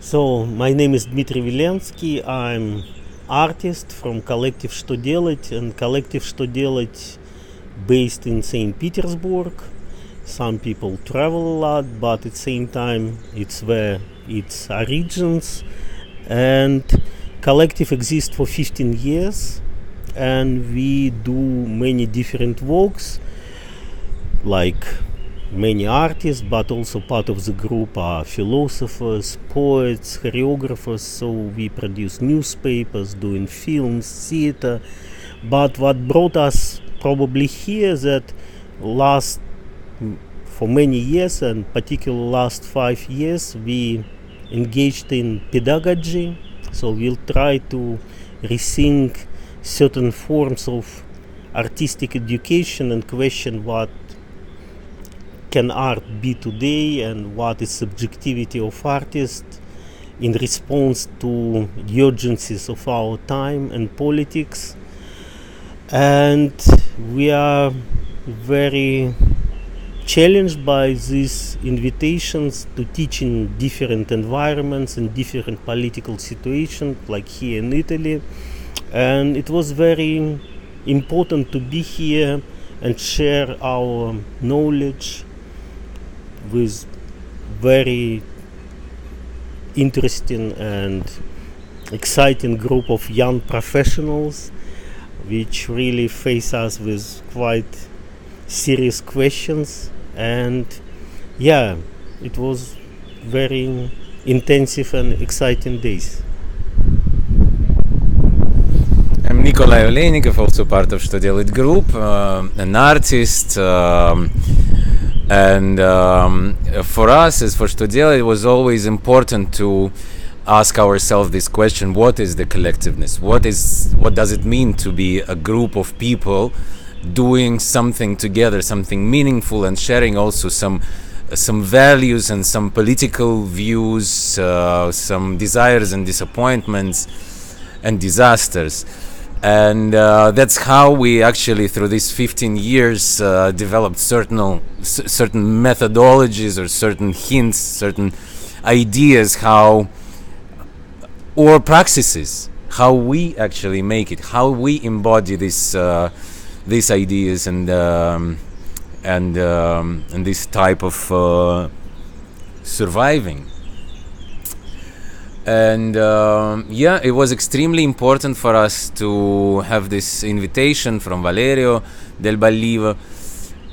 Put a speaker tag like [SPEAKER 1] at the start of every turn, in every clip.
[SPEAKER 1] So, my name is Dmitry Vilensky. I'm artist from Collective Что делать, and Collective Что делать based in St. Petersburg. Some people travel a lot, but at the same time, it's where its origins. And Collective exists for 15 years, and we do many different works, like many artists, but also part of the group are philosophers, poets, choreographers. So we produce newspapers, doing films, theater. But what brought us probably here that for many years, and particularly last 5 years, we engaged in pedagogy. So we'll try to rethink certain forms of artistic education and question what can art be today and what is subjectivity of artists in response to the urgencies of our time and politics. And we are very challenged by these invitations to teach in different environments and different political situations, like here in Italy. And it was very important to be here and share our knowledge with very interesting and exciting group of young professionals, which really face us with quite serious questions. And yeah, it was very intensive and exciting days.
[SPEAKER 2] I'm Nikolay Oleynikov, also part of Что делать group, an artist. And for us, as for Что делать, it was always important to ask ourselves this question: what is the collectiveness? What does it mean to be a group of people doing something together, something meaningful, and sharing also some values and some political views, some desires and disappointments and disasters. And that's how we actually, through these 15 years, developed certain methodologies or certain hints, certain ideas or practices, how we actually make it, how we embody these ideas and this type of surviving. And it was extremely important for us to have this invitation from Valerio del Ballivo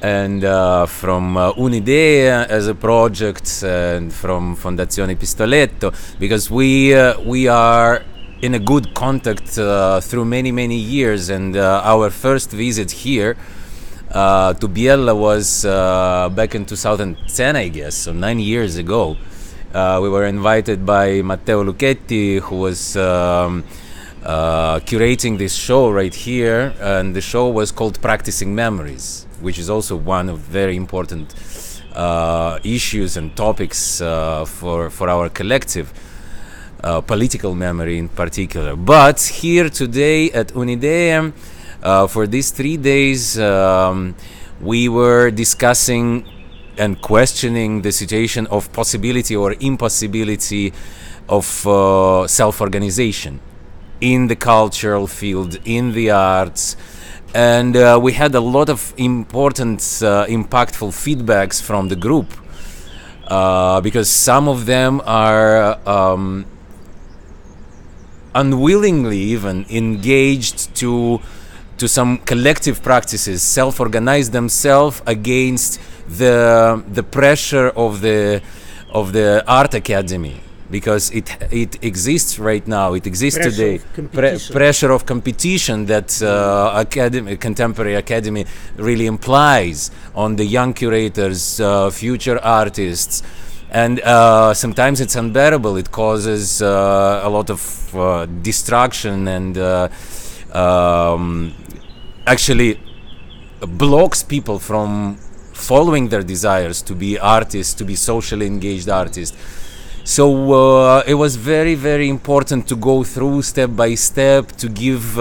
[SPEAKER 2] and from UNIDEE as a project, and from Fondazione Pistoletto, because we are in a good contact through many years. And our first visit here to Biella was back in 2010, I guess, so 9 years ago. We were invited by Matteo Lucchetti, who was curating this show right here, and the show was called Practicing Memories, which is also one of very important issues and topics for our collective, political memory in particular. But here today at UNIDEE, for these 3 days, we were discussing and questioning the situation of possibility or impossibility of self-organization in the cultural field, in the arts. And we had a lot of important, impactful feedbacks from the group, because some of them are unwillingly even engaged to some collective practices, self-organize themselves against the pressure of the art academy, because it exists right now. It exists today. Pressure of competition that contemporary academy really implies on the young curators, future artists, and sometimes it's unbearable. It causes a lot of distraction and actually blocks people from following their desires to be artists, to be socially engaged artists. So it was very important to go through step by step, to give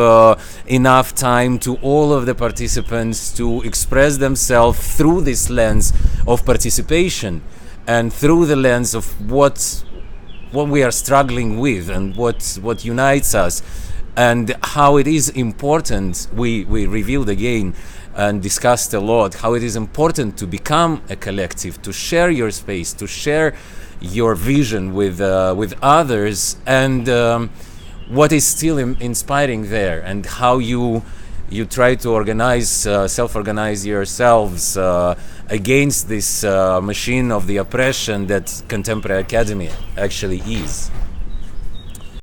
[SPEAKER 2] enough time to all of the participants to express themselves through this lens of participation and through the lens of what what we are struggling with and what unites us, and how it is important. We revealed again and discussed a lot how it is important to become a collective, to share your space, to share your vision with others, and what is still inspiring there, and how you try to organize, self-organize yourselves against this machine of the oppression that contemporary academy actually is.